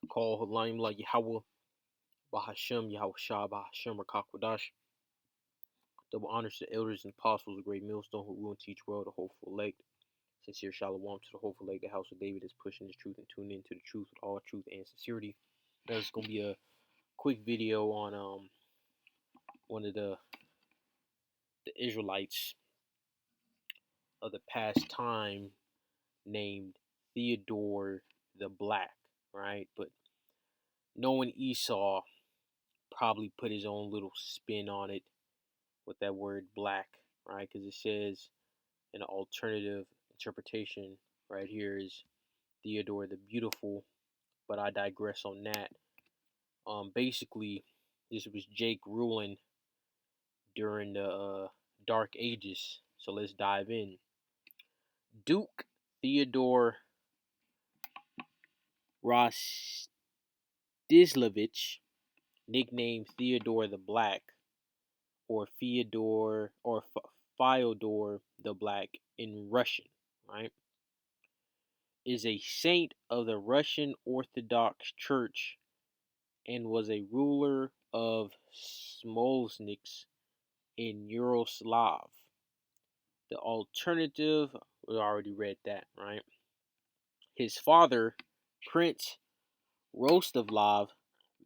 called Limelight Yahweh Bahashem Yahweh Shah Bahashem Rakakwadash. Double honors to the elders and apostles, a great millstone who rule and teach well, the hopeful elect. Sincere shalom to the hopeful elect, the house of David is pushing the truth and tuning into the truth with all truth and sincerity. Now it's gonna be a quick video on one of the Israelites of the past time named Theodore the Black, right? But knowing Esau probably put his own little spin on it with that word black, right? Because it says an alternative interpretation right here is Theodore the Beautiful, but I digress on that. Basically, this was Jake ruling during the Dark Ages. So let's dive in. Duke Theodore Rostislavich, nicknamed Theodore the Black, or Fyodor or Fyodor the Black in Russian, right, is a saint of the Russian Orthodox Church and was a ruler of Smolnix in Yuroslav. The alternative, we already read that, right? His father, Prince Rostovlov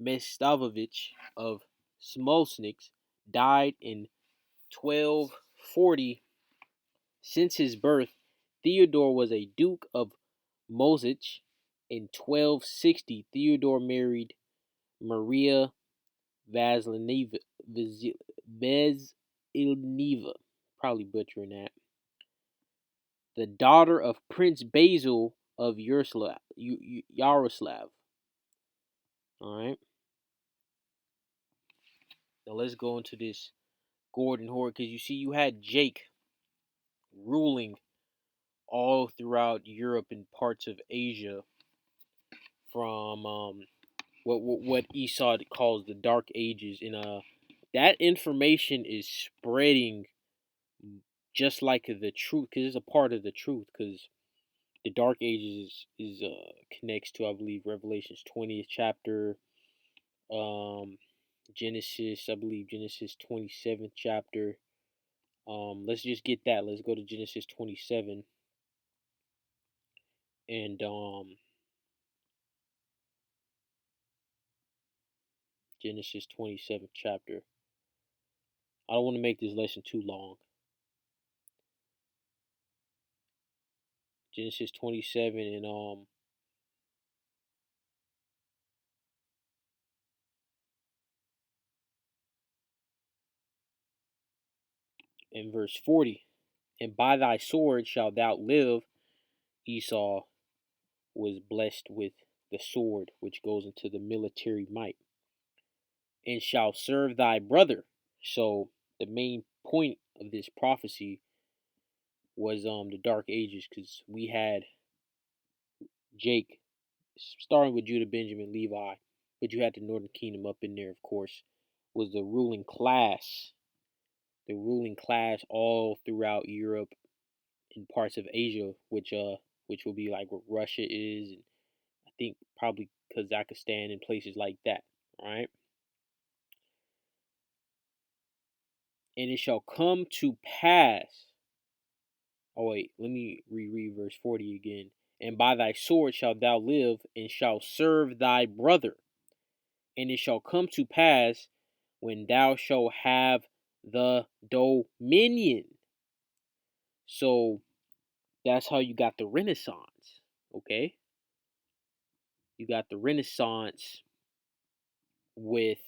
Mestavovich of Smolnix, died in 1240. Since his birth, Theodore was a Duke of Mozich. In 1260, Theodore married Maria Vasilneva, probably butchering that, the daughter of Prince Basil of Yaroslav. All right. Now let's go into this Gordon Horde, because you see, you had Jake ruling all throughout Europe and parts of Asia from what Esau calls the Dark Ages, and that information is spreading just like the truth, because it's a part of the truth, because the Dark Ages is connects to, I believe, Revelation's 20th chapter, Genesis, I believe Genesis 27th chapter. Let's just get that. Let's go to Genesis 27 and Genesis 27th chapter. I don't want to make this lesson too long. Genesis 27 and in verse 40. And by thy sword shalt thou live. Esau was blessed with the sword, which goes into the military might, and shall serve thy brother. So the main point of this prophecy was the Dark Ages, because we had Jake, starting with Judah, Benjamin, Levi, but you had the Northern Kingdom up in there, of course, was the ruling class. The ruling class all throughout Europe and parts of Asia, which will be like where Russia is, and I think probably Kazakhstan and places like that, right? And it shall come to pass. Oh wait, let me reread verse 40 again. And by thy sword shalt thou live, and shalt serve thy brother. And it shall come to pass when thou shalt have the dominion. So that's how you got the Renaissance, okay? You got the Renaissance with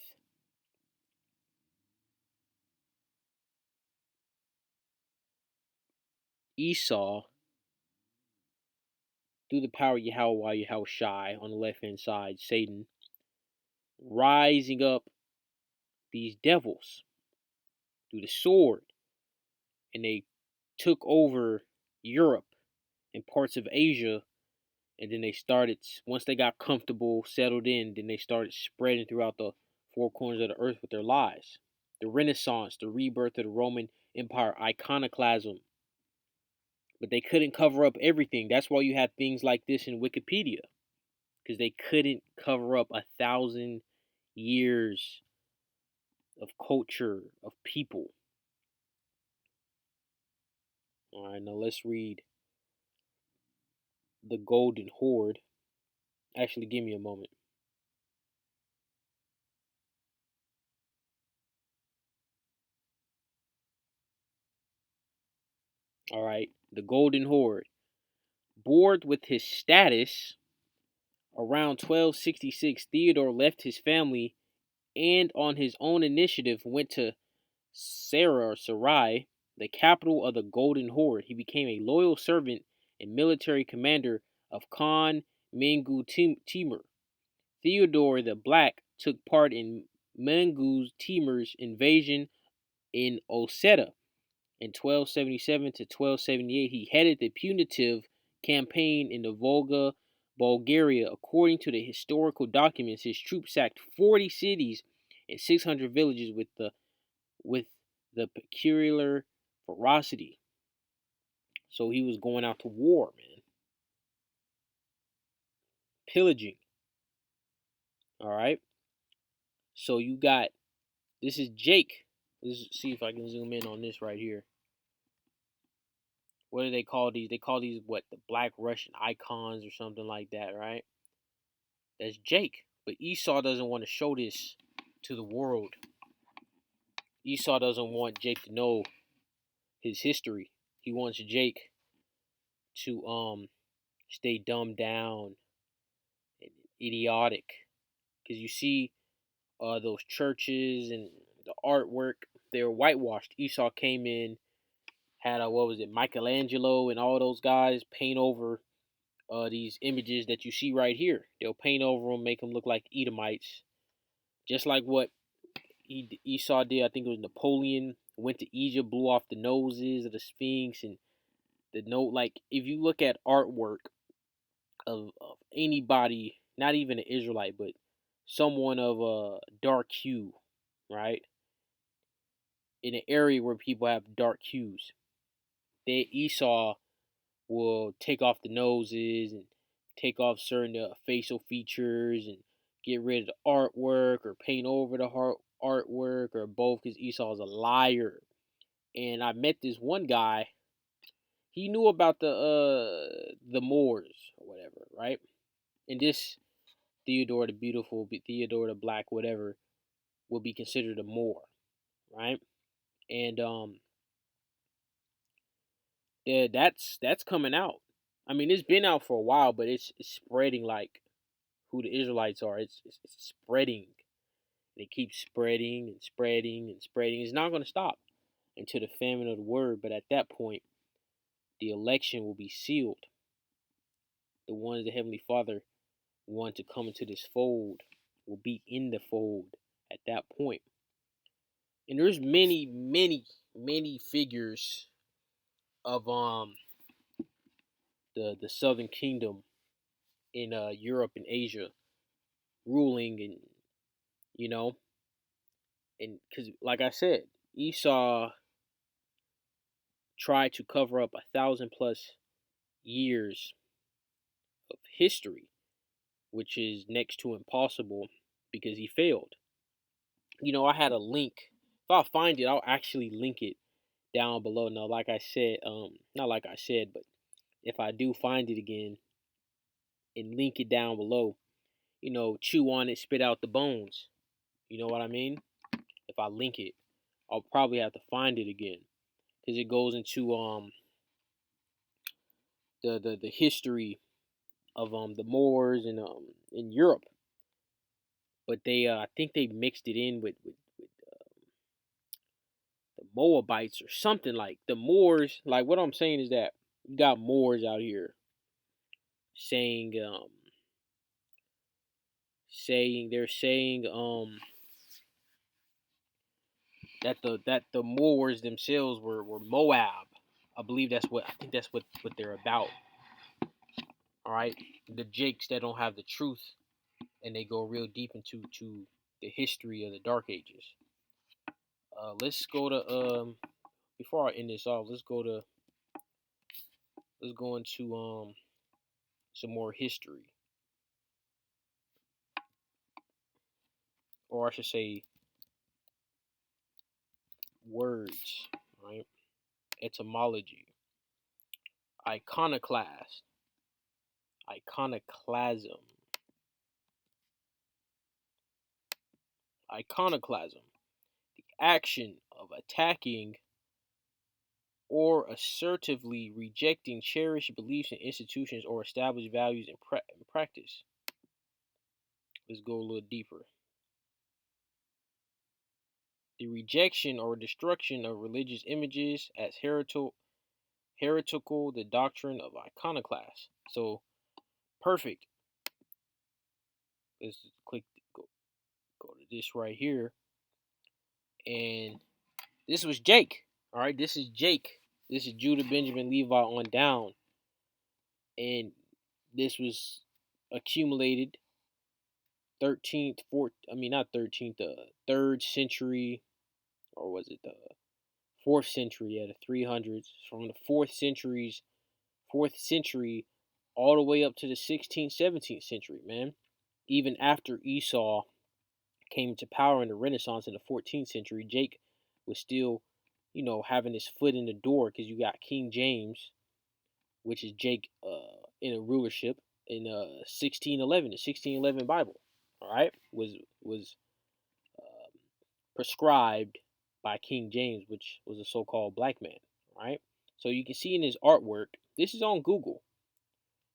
Esau through the power of Yahweh Shai on the left hand side, Satan, rising up these devils through the sword, and they took over Europe and parts of Asia, and then they started, once they got comfortable, settled in, then they started spreading throughout the four corners of the earth with their lies. The Renaissance, the rebirth of the Roman Empire, iconoclasm, but they couldn't cover up everything. That's why you have things like this in Wikipedia, because they couldn't cover up 1,000 years of culture of people. All right, now let's read the Golden Horde. Actually, give me a moment. All right, the Golden Horde. Bored with his status, around 1266, Theodore left his family and, on his own initiative, went to Sarai, the capital of the Golden Horde. He became a loyal servant and military commander of Khan Mengu Timur. Theodore the Black took part in Mengu Timur's invasion in Oseta. In 1277 to 1278, he headed the punitive campaign in the Volga, Bulgaria. According to the historical documents, his troops sacked 40 cities and 600 villages with the peculiar ferocity. So he was going out to war, man, pillaging. All right. So you got, this is Jake. Let's see if I can zoom in on this right here. What do they call these? They call these what, the Black Russian icons or something like that, right? That's Jake. But Esau doesn't want to show this to the world. Esau doesn't want Jake to know his history. He wants Jake to stay dumbed down and idiotic. Because you see those churches and the artwork, they're whitewashed. Esau came in, had a, what was it, Michelangelo and all those guys paint over these images that you see right here. They'll paint over them, make them look like Edomites, just like what Esau did. I think it was Napoleon went to Egypt, blew off the noses of the Sphinx and the note. Like if you look at artwork of anybody, not even an Israelite, but someone of a dark hue, right? In an area where people have dark hues, they Esau will take off the noses and take off certain facial features and get rid of the artwork or paint over the artwork or both, because Esau is a liar. And I met this one guy. He knew about the Moors or whatever, right? And this Theodore the Beautiful, Theodore the Black, whatever, will be considered a Moor, right? And yeah, that's coming out. I mean, it's been out for a while, but it's spreading like who the Israelites are. It's spreading. And it keeps spreading and spreading and spreading. It's not going to stop until the famine of the word. But at that point, the election will be sealed. The ones the Heavenly Father want to come into this fold will be in the fold at that point. And there's many, many, many figures of the Southern Kingdom in Europe and Asia ruling, and you know, and because like I said, Esau tried to cover up 1,000+ years of history, which is next to impossible because he failed. You know, I had a link. If I find it, I'll actually link it down below. Now, like I said, not like I said, but if I do find it again and link it down below, you know, chew on it, spit out the bones. You know what I mean? If I link it, I'll probably have to find it again because it goes into the history of the Moors in Europe, but they I think they mixed it in with the Moabites or something. Like the Moors. Like what I'm saying is that you got Moors out here saying saying that the Moors themselves were Moab. I believe I think that's what they're about. All right, the Jakes that don't have the truth and they go real deep into the history of the Dark Ages. Let's go to before I end this off. Let's go to let's go into some more history, or I should say words, right? Etymology. Iconoclast. Iconoclasm. Iconoclasm. The action of attacking or assertively rejecting cherished beliefs in institutions or established values and practice. Let's go a little deeper. The rejection or destruction of religious images as heretical, the doctrine of iconoclasts. So, perfect. Let's click, go to this right here. And this was Jake. All right, this is Jake. This is Judah Benjamin Levi on down. And this was accumulated 13th, 4th, I mean, not 13th, 3rd century, or was it the 4th century, yeah, the 300s, from the 4th century, all the way up to the 16th, 17th century, man. Even after Esau came to power in the Renaissance in the 14th century, Jake was still, having his foot in the door because you got King James, which is Jake in a rulership in 1611, the 1611 Bible. All right, was prescribed by King James, which was a so-called black man. All right, so you can see in his artwork. This is on Google.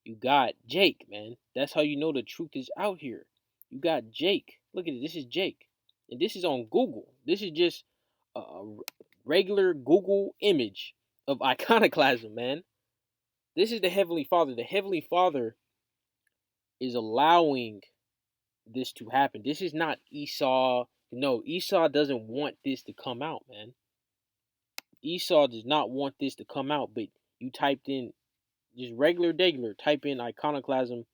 You got Jake, man. That's how you know the truth is out here. You got Jake. Look at it. This is Jake. And this is on Google. This is just a regular Google image of iconoclasm, man. This is the Heavenly Father. The Heavenly Father is allowing this to happen. This is not Esau. No, Esau doesn't want this to come out, man. Esau does not want this to come out, but you typed in just regular, type in iconoclasm,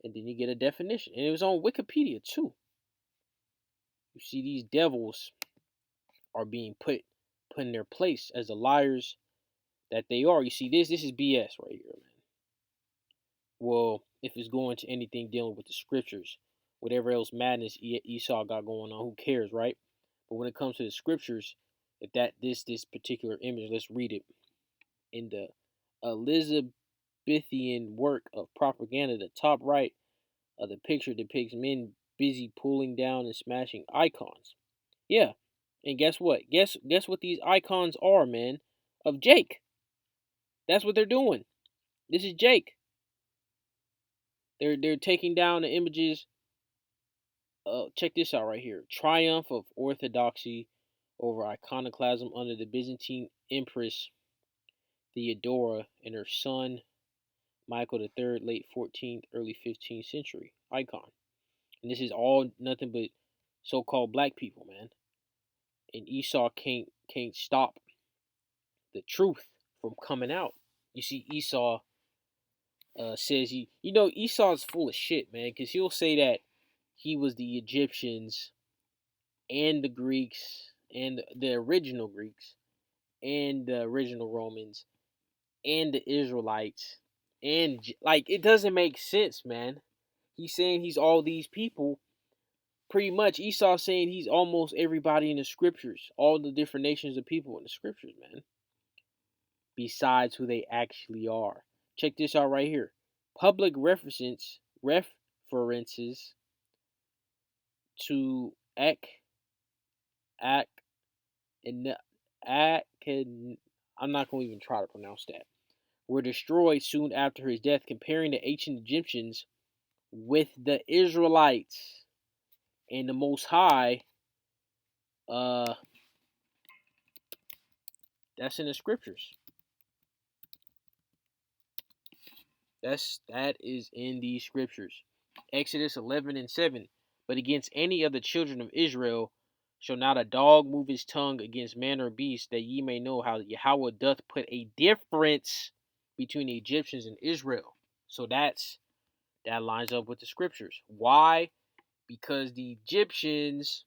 and then you get a definition. And it was on Wikipedia too. You see, these devils are being put in their place as the liars that they are. You see, this is BS right here, man. Well, if it's going to anything dealing with the scriptures, whatever else madness Esau got going on, who cares, right? But when it comes to the scriptures, if that this particular image, let's read it. In the Elizabethan work of propaganda, the top right of the picture depicts men busy pulling down and smashing icons. Yeah, and guess what? Guess what these icons are, man? Of Jake. That's what they're doing. This is Jake. They're taking down the images. Check this out right here. Triumph of orthodoxy over iconoclasm under the Byzantine Empress Theodora and her son Michael III, late 14th, early 15th century icon. And this is all nothing but so-called black people, man. And Esau can't stop the truth from coming out. You see, Esau says Esau's full of shit, man, because he'll say that he was the Egyptians and the Greeks and the original Greeks and the original Romans and the Israelites, and like it doesn't make sense, man. He's saying he's all these people. Pretty much, Esau saying he's almost everybody in the scriptures, all the different nations of people in the scriptures, man. Besides who they actually are. Check this out right here. Public references to Ak and I'm not going to even try to pronounce that. Were destroyed soon after his death, comparing the ancient Egyptians with the Israelites and the Most High. That's in the scriptures. That is in the scriptures. Exodus 11:7. But against any of the children of Israel shall not a dog move his tongue against man or beast, that ye may know how Yahweh doth put a difference between the Egyptians and Israel. So that lines up with the scriptures. Why? Because the Egyptians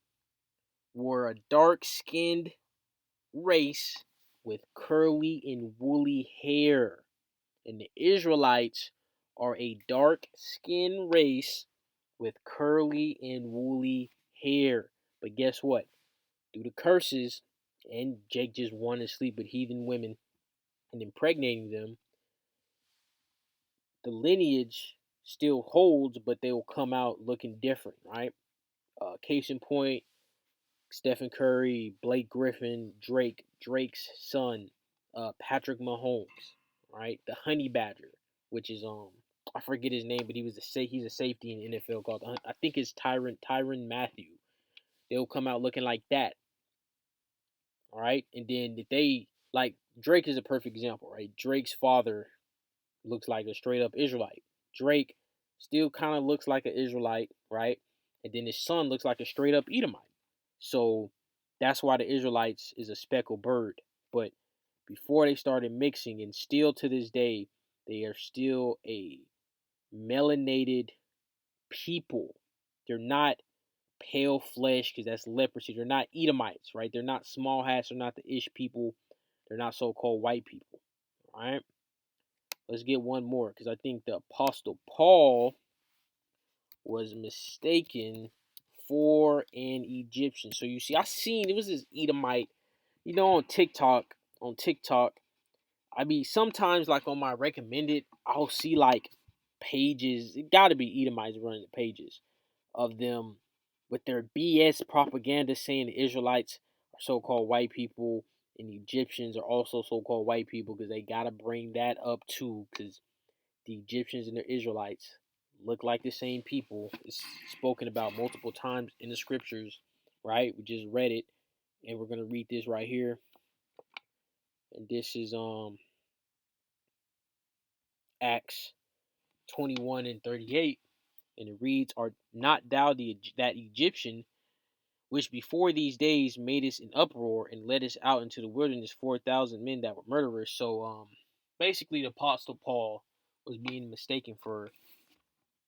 were a dark-skinned race with curly and woolly hair. And the Israelites are a dark-skinned race with curly and woolly hair. But guess what? Due to curses, and Jake just wanted to sleep with heathen women and impregnating them, the lineage still holds, but they will come out looking different, right? Case in point, Stephen Curry, Blake Griffin, Drake's son, Patrick Mahomes, right? The Honey Badger, which is I forget his name, but he's a safety in the NFL called, I think it's Tyron Matthew. They'll come out looking like that, all right? And then they like Drake is a perfect example, right? Drake's father looks like a straight up Israelite. Drake still kind of looks like an Israelite, right? And then his son looks like a straight up Edomite. So that's why the Israelites is a speckled bird. But before they started mixing, and still to this day, they are still a melanated people. They're not pale flesh because that's leprosy. They're not Edomites, right? They're not small hats. They're not the Ish people. They're not so-called white people, all right? Let's get one more because I think the Apostle Paul was mistaken for an Egyptian. So you see, I seen it was this Edomite, on TikTok. On TikTok, I mean, sometimes like on my recommended, I'll see like pages. It got to be Edomites running the pages of them with their BS propaganda saying the Israelites are so-called white people and the Egyptians are also so-called white people because they got to bring that up too because the Egyptians and the Israelites look like the same people. It's spoken about multiple times in the scriptures, right? We just read it, and we're gonna read this right here. And this is Acts 21 and 38, and it reads, "Are not thou that Egyptian which before these days made us an uproar and led us out into the wilderness 4,000 men that were murderers?" So basically, the Apostle Paul was being mistaken for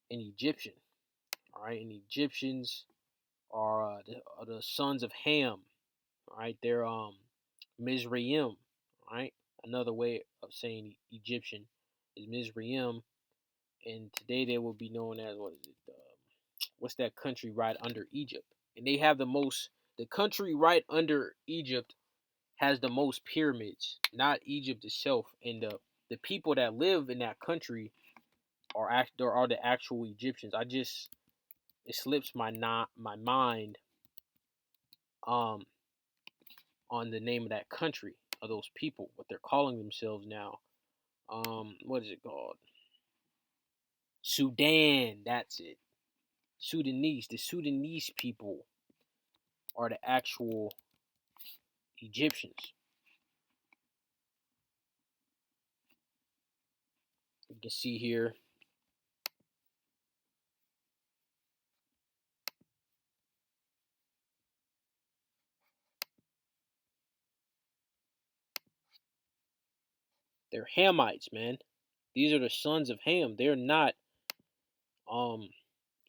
an Egyptian. All right, and the Egyptians are the sons of Ham. All right, they're Mizraim. All right, another way of saying Egyptian is Mizraim, and today they will be known as what is it? What's that country right under Egypt? And they have the country right under Egypt has the most pyramids, not Egypt itself. And the people that live in that country are the actual Egyptians. It slips my mind um on the name of that country of those people, what they're calling themselves now. What is it called? Sudan. That's it. Sudanese. The Sudanese people are the actual Egyptians. You can see here. They're Hamites, man. These are the sons of Ham. They're not um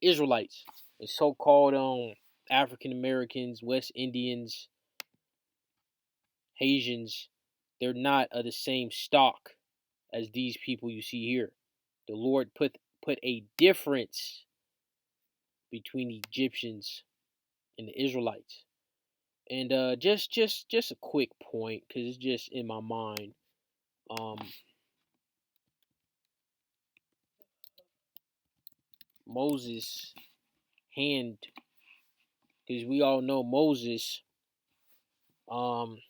Israelites. The so-called African Americans, West Indians, Haitians, they're not of the same stock as these people you see here. The Lord put a difference between the Egyptians and the Israelites. And just a quick point because it's just in my mind. Um, Moses' hand, because we all know Moses um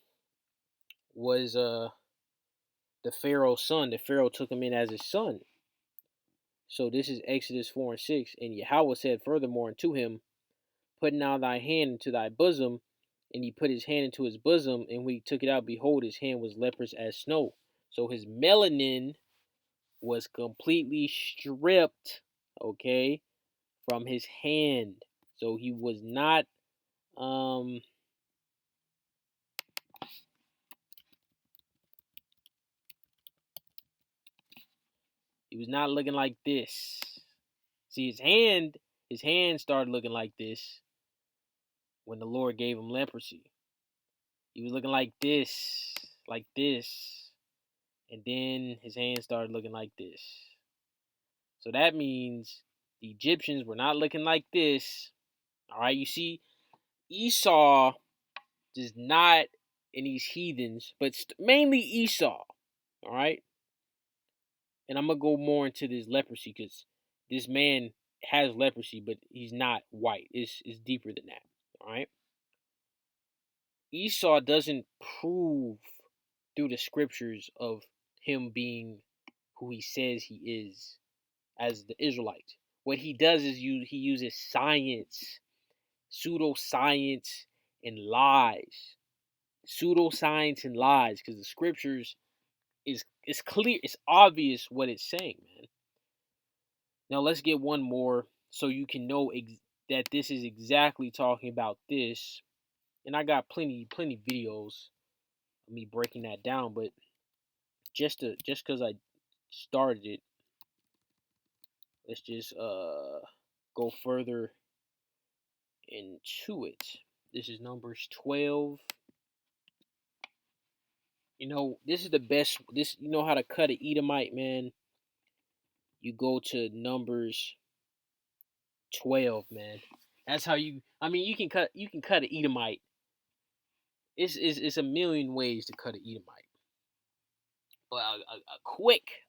was the Pharaoh's son. The Pharaoh took him in as his son. So this is Exodus 4 and 6. And Yahweh said furthermore unto him, put now thy hand into thy bosom. And he put his hand into his bosom, and when he took it out, behold, his hand was leprous as snow. So his melanin was completely stripped, okay, from his hand. So he was not looking like this. See, his hand started looking like this when the Lord gave him leprosy. He was looking like this, like this. And then his hands started looking like this. So that means the Egyptians were not looking like this. All right, you see, Esau does not, in these heathens, but mainly Esau. All right, and I'm gonna go more into this leprosy because this man has leprosy, but he's not white. It's deeper than that. All right, Esau doesn't prove through the scriptures of him being who he says he is as the Israelites. What he does is he uses science, pseudoscience, and lies. Pseudoscience and lies, because the scriptures is clear, it's obvious what it's saying, man. Now let's get one more so you can know that this is exactly talking about this. And I got plenty videos of me breaking that down, but just because I started it, let's just go further into it. This is Numbers 12. You know, this is the best. This, you know how to cut an Edomite, man. You go to Numbers 12, man. That's how you. I mean, you can cut an Edomite. It's a million ways to cut an Edomite. But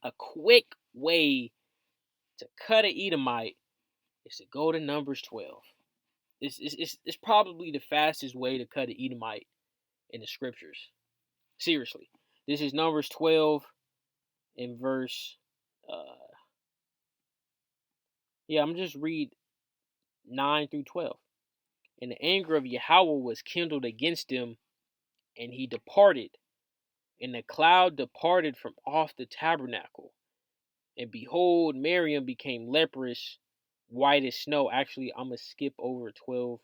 a quick way to cut an Edomite is to go to Numbers 12. It's probably the fastest way to cut an Edomite in the scriptures. Seriously, this is Numbers 12 in verse. I'm just read 9 through 12. And the anger of Yahweh was kindled against them, and he departed. And the cloud departed from off the tabernacle. And behold, Miriam became leprous, white as snow. Actually, I'm going to skip over 11.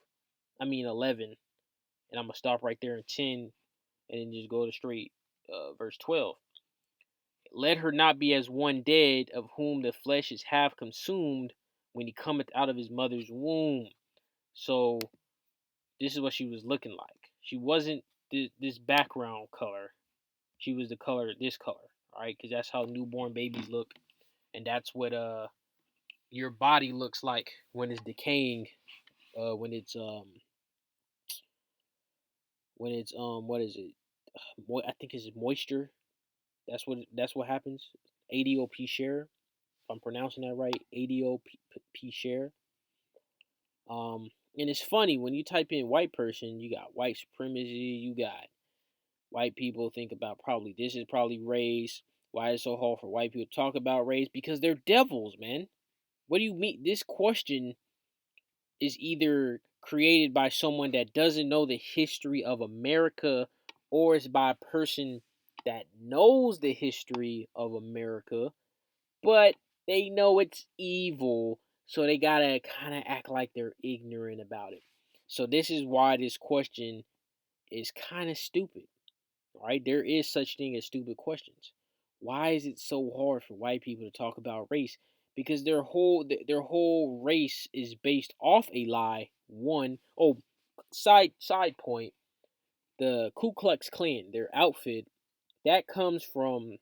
And I'm going to stop right there in 10 and then just go to straight verse 12. Let her not be as one dead, of whom the flesh is half consumed when he cometh out of his mother's womb. So this is what she was looking like. She wasn't this background color. She was the color, this color, all right? Because that's how newborn babies look, and that's what your body looks like when it's decaying, when it's what is it? I think it's moisture. That's what happens. ADOP share. If I'm pronouncing that right, ADOP share. And it's funny when you type in white person, you got white supremacy, you got white people think about probably this is probably race. Why is it so hard for white people to talk about race? Because they're devils, man. What do you mean? This question is either created by someone that doesn't know the history of America, or it's by a person that knows the history of America, but they know it's evil, so they gotta kind of act like they're ignorant about it. So this is why this question is kind of stupid. All right, there is such thing as stupid questions. Why is it so hard for white people to talk about race? Because their whole race is based off a lie. One, oh, side point, the Ku Klux Klan, their outfit, that comes from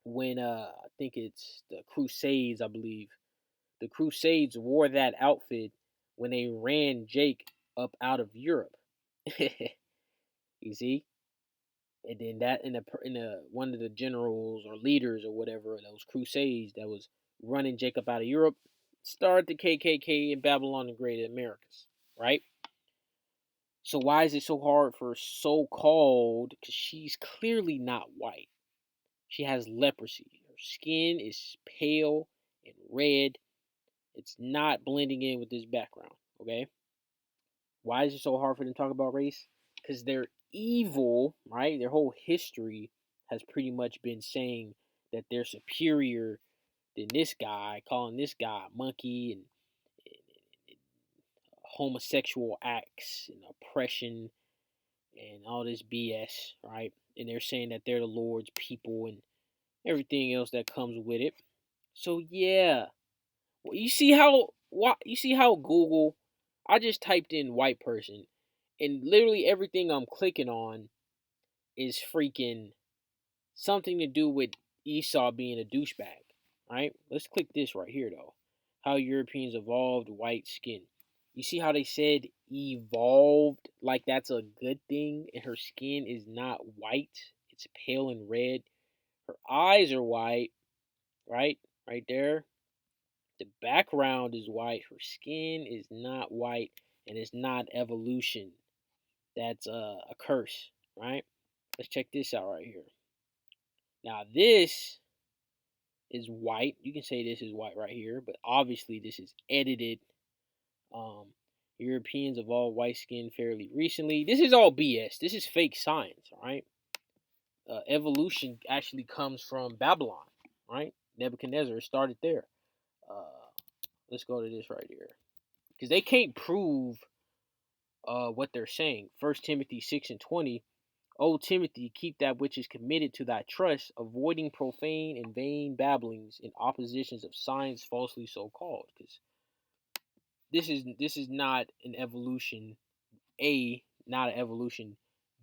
when I think it's the Crusades, I believe. The Crusades wore that outfit when they ran Jake up out of Europe. You see? And then that in the one of the generals or leaders or whatever of those crusades that was running Jacob out of Europe started the KKK in Babylon the Great Americas, right? So why is it so hard for so-called? Because she's clearly not white. She has leprosy. Her skin is pale and red. It's not blending in with this background. Okay. Why is it so hard for them to talk about race? Because they're evil, right? Their whole history has pretty much been saying that they're superior than this guy, calling this guy a monkey, and homosexual acts and oppression and all this BS, right? And they're saying that they're the Lord's people and everything else that comes with it. So yeah, well, you see how Google, I just typed in white person, and literally everything I'm clicking on is freaking something to do with Esau being a douchebag, right? Let's click this right here though. How Europeans evolved white skin. You see how they said evolved like that's a good thing, and her skin is not white, it's pale and red. Her eyes are white, right? Right there. The background is white, her skin is not white, and it's not evolution. That's a curse, right? Let's check this out right here. Now this is white. You can say this is white right here, but obviously this is edited. Um, Europeans of all white skin fairly recently. This is all BS. This is fake science, all right? Evolution actually comes from Babylon, right? Nebuchadnezzar started there. Uh, let's go to this right here because they can't prove what they're saying. 1 Timothy 6:20. O Timothy, keep that which is committed to thy trust, avoiding profane and vain babblings and oppositions of science falsely so called. Because this is not an evolution. A, not an evolution.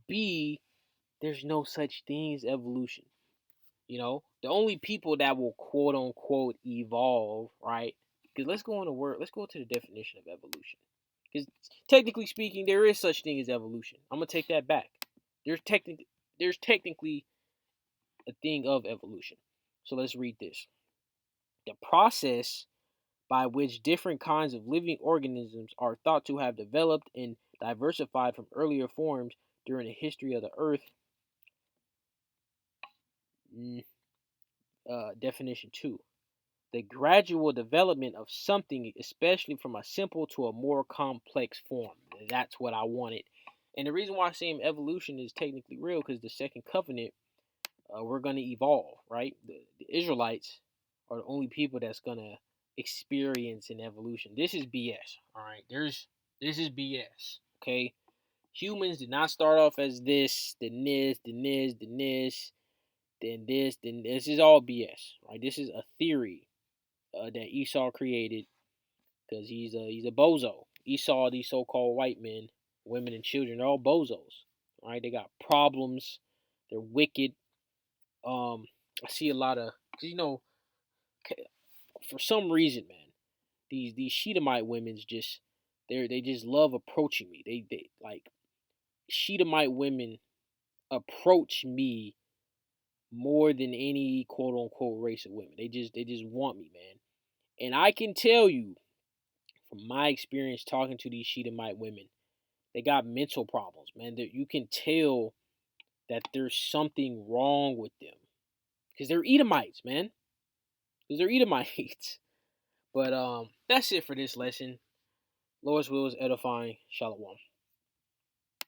B, there's no such thing as evolution. The only people that will quote unquote evolve, right? Because let's go on the word. Let's go to the definition of evolution. Because technically speaking, there is such thing as evolution. I'm gonna take that back. There's technically a thing of evolution. So let's read this. The process by which different kinds of living organisms are thought to have developed and diversified from earlier forms during the history of the earth. Definition 2. The gradual development of something, especially from a simple to a more complex form. That's what I wanted. And the reason why I'm saying evolution is technically real because the second covenant, we're going to evolve, right? The Israelites are the only people that's going to experience an evolution. This is BS, all right? This is BS, okay? Humans did not start off as this, then this, then this, then this, then this, then this. This is all BS, right? This is a theory that Esau created because he's a bozo. Esau, these so-called white men, women, and children, they're all bozos, right? They got problems. They're wicked. I see a lot of, cause for some reason, man, these Shedemite women's just they just love approaching me. They like Shedemite women approach me more than any quote unquote race of women. They just want me, man. And I can tell you from my experience talking to these Shedemite women, they got mental problems, man. That you can tell that there's something wrong with them because they're Edomites, man. Because they're Edomites. But that's it for this lesson. Lord's will is edifying. Shalom.